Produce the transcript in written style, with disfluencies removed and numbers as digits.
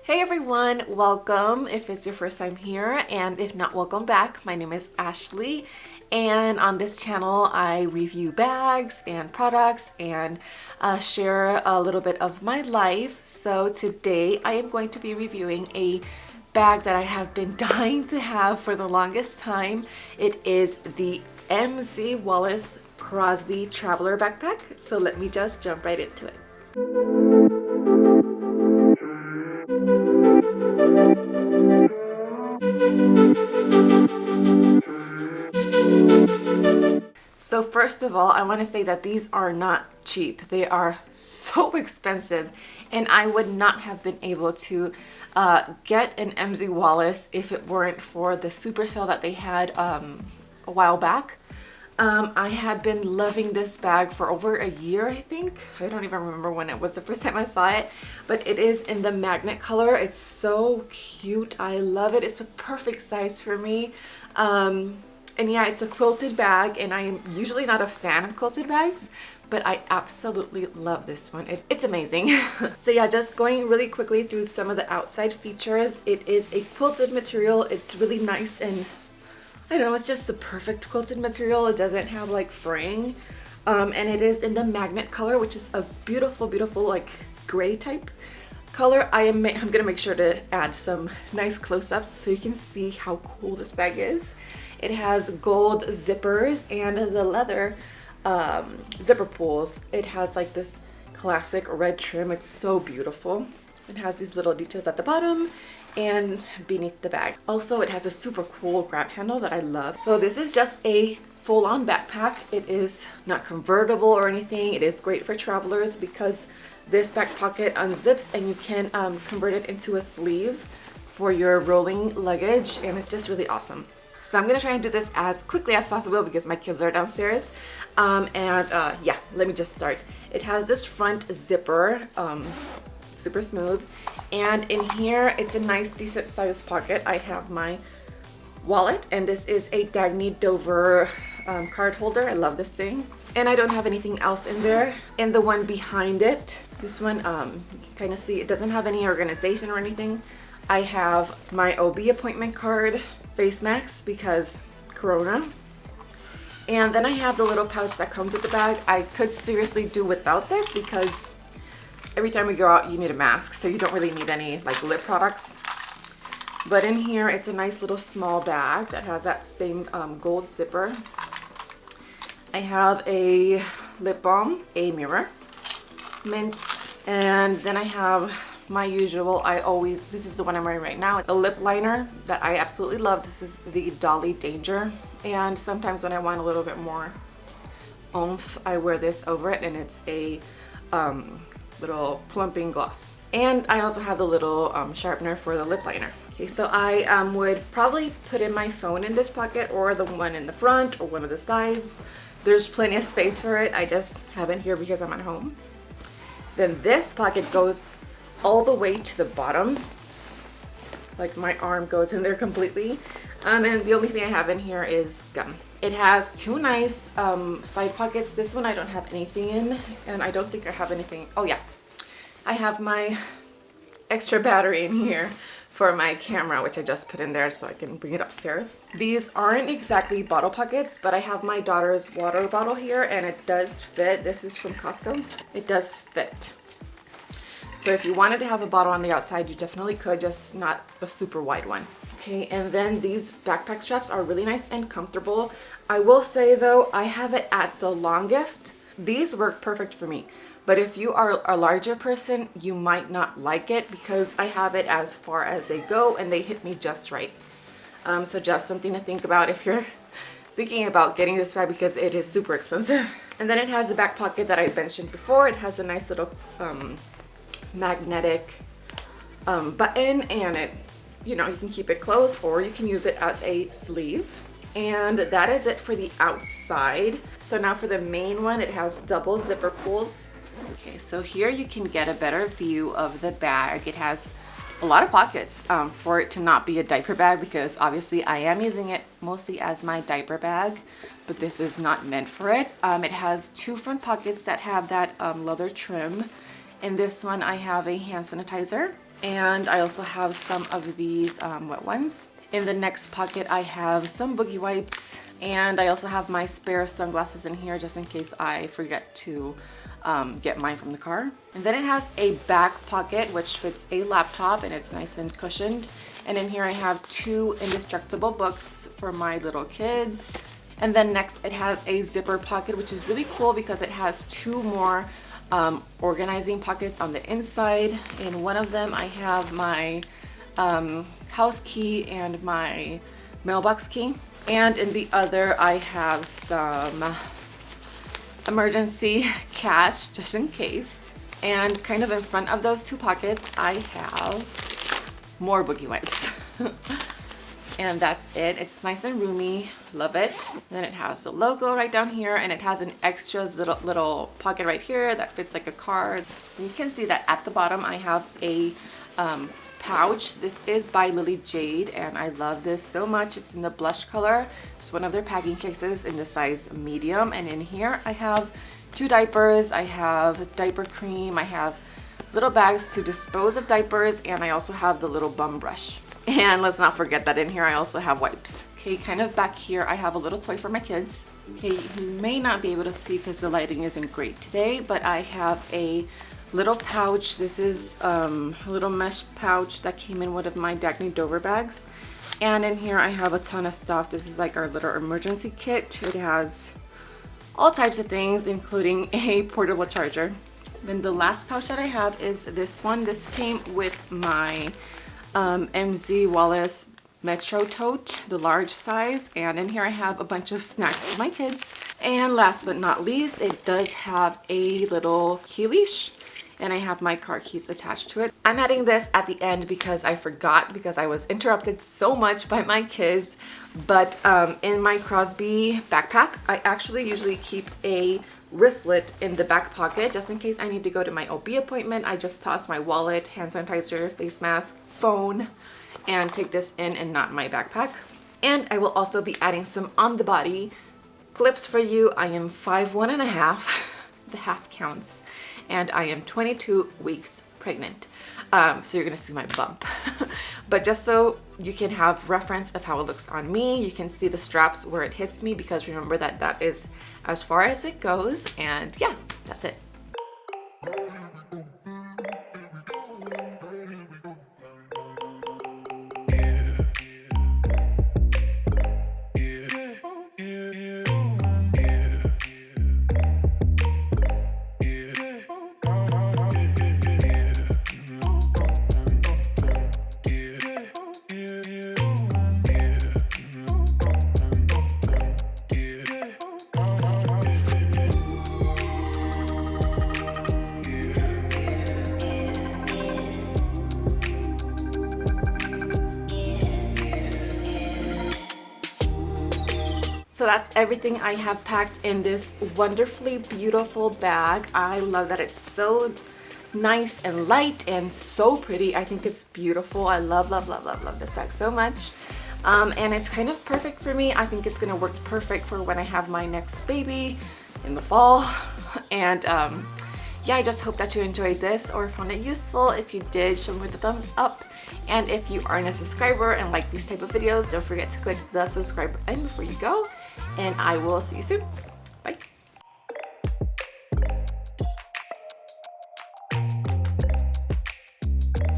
Hey everyone, welcome if it's your first time here, and if not, welcome back. My name is Ashley, and on this channel I review bags and products and share a little bit of my life. So today I am going to be reviewing a bag that I have been dying to have for the longest time. It is the MZ Wallace Crosby Traveler Backpack. So let me just jump right into it. So first of all, I want to say that these are not cheap. They are so expensive, and I would not have been able to get an MZ Wallace if it weren't for the super sale that they had a while back. I had been loving this bag for over a year, I think. I don't even remember when it was the first time I saw it, but it is in the magnet color. It's so cute. I love it. It's a perfect size for me. And yeah, it's a quilted bag, and I am usually not a fan of quilted bags, but I absolutely love this one. It's amazing. So yeah, just going really quickly through some of the outside features. It is a quilted material. It's really nice, and I don't know, it's just the perfect quilted material. It doesn't have like fraying. And it is in the magnet color, which is a beautiful, beautiful like gray type color. I'm gonna make sure to add some nice close-ups so you can see how cool this bag is. It has gold zippers and the leather zipper pulls. It has like this classic red trim. It's so beautiful. It has these little details at the bottom and beneath the bag. Also, it has a super cool grab handle that I love. So this is just a full-on backpack. It is not convertible or anything. It is great for travelers because this back pocket unzips and you can convert it into a sleeve for your rolling luggage, and it's just really awesome. So I'm gonna try and do this as quickly as possible because my kids are downstairs. Yeah, let me just start. It has this front zipper, super smooth. And in here, it's a nice decent sized pocket. I have my wallet, and this is a Dagny Dover card holder. I love this thing. And I don't have anything else in there. And the one behind it, this one, you can kind of see it doesn't have any organization or anything. I have my OB appointment card, face masks because Corona. And then I have the little pouch that comes with the bag. I could seriously do without this because every time we go out you need a mask, so you don't really need any like lip products. But in here it's a nice little small bag that has that same gold zipper. I have a lip balm, a mirror, mints, and then I have my usual, this is the one I'm wearing right now, a lip liner that I absolutely love. This is the Dolly Danger, and sometimes when I want a little bit more oomph, I wear this over it, and it's a little plumping gloss. And I also have the little sharpener for the lip liner. Okay, so I would probably put in my phone in this pocket, or the one in the front, or one of the sides. There's plenty of space for it. I just have it here because I'm at home. Then this pocket goes all the way to the bottom, like my arm goes in there completely, and the only thing I have in here is gum. It has two nice side pockets. This one I don't have anything in, and I don't think I have anything. Oh yeah, I have my extra battery in here for my camera, which I just put in there so I can bring it upstairs. These aren't exactly bottle pockets, but I have my daughter's water bottle here, and it does fit. This is from Costco. It does fit. So if you wanted to have a bottle on the outside, you definitely could, just not a super wide one. Okay, and then these backpack straps are really nice and comfortable. I will say though, I have it at the longest. These work perfect for me. But if you are a larger person, you might not like it because I have it as far as they go and they hit me just right. So just something to think about if you're thinking about getting this bag because it is super expensive. And then it has a back pocket that I mentioned before. It has a nice little magnetic button, and it, you know, you can keep it closed or you can use it as a sleeve. And that is it for the outside. So now for the main one, it has double zipper pulls. Okay, so here you can get a better view of the bag. It has a lot of pockets for it to not be a diaper bag, because obviously I am using it mostly as my diaper bag, but this is not meant for it. It has two front pockets that have that leather trim. In this one I have a hand sanitizer, And I also have some of these wet ones. In the next pocket, I have some boogie wipes, and I also have my spare sunglasses in here just in case I forget to get mine from the car. And then it has a back pocket which fits a laptop, and it's nice and cushioned. And in here I have 2 indestructible books for my little kids. And then next it has a zipper pocket, which is really cool because it has 2 more organizing pockets on the inside. In one of them I have my house key and my mailbox key, and in the other I have some emergency cash just in case. And kind of in front of those 2 pockets I have more boogie wipes. And that's it. It's nice and roomy, love it. Then it has the logo right down here, and it has an extra little pocket right here that fits like a card. You can see that at the bottom I have a pouch. This is by Lily Jade, and I love this so much. It's in the blush color. It's one of their packing cases in the size medium, and in here I have 2 diapers, I have diaper cream, I have little bags to dispose of diapers, and I also have the little bum brush. And let's not forget that in here I also have wipes. Okay, kind of back here I have a little toy for my kids. Okay, you may not be able to see because the lighting isn't great today, but I have a little pouch. This is a little mesh pouch that came in one of my Dagny Dover bags. And in here I have a ton of stuff. This is like our little emergency kit. It has all types of things, including a portable charger. Then the last pouch that I have is this one. This came with my MZ Wallace Metro Tote, the large size, and in here I have a bunch of snacks for my kids. And last but not least, it does have a little key leash, and I have my car keys attached to it. I'm adding this at the end because I forgot, because I was interrupted so much by my kids. But in my Crosby backpack, I actually usually keep a wristlet in the back pocket just in case I need to go to my OB appointment. I just toss my wallet, hand sanitizer, face mask, phone, and take this in and not my backpack. And I will also be adding some on the body clips for you. I am 5'1½", the half counts, and I am 22 weeks pregnant. So you're gonna see my bump. But just so you can have reference of how it looks on me, you can see the straps where it hits me, because remember that that is as far as it goes. And yeah, that's it. So that's everything I have packed in this wonderfully beautiful bag. I love that it's so nice and light and so pretty. I think it's beautiful. I love this bag so much. And it's kind of perfect for me. I think it's gonna work perfect for when I have my next baby in the fall. And yeah, I just hope that you enjoyed this or found it useful. If you did, show me the thumbs up. And if you aren't a subscriber and like these type of videos, don't forget to click the subscribe button before you go. And I will see you soon.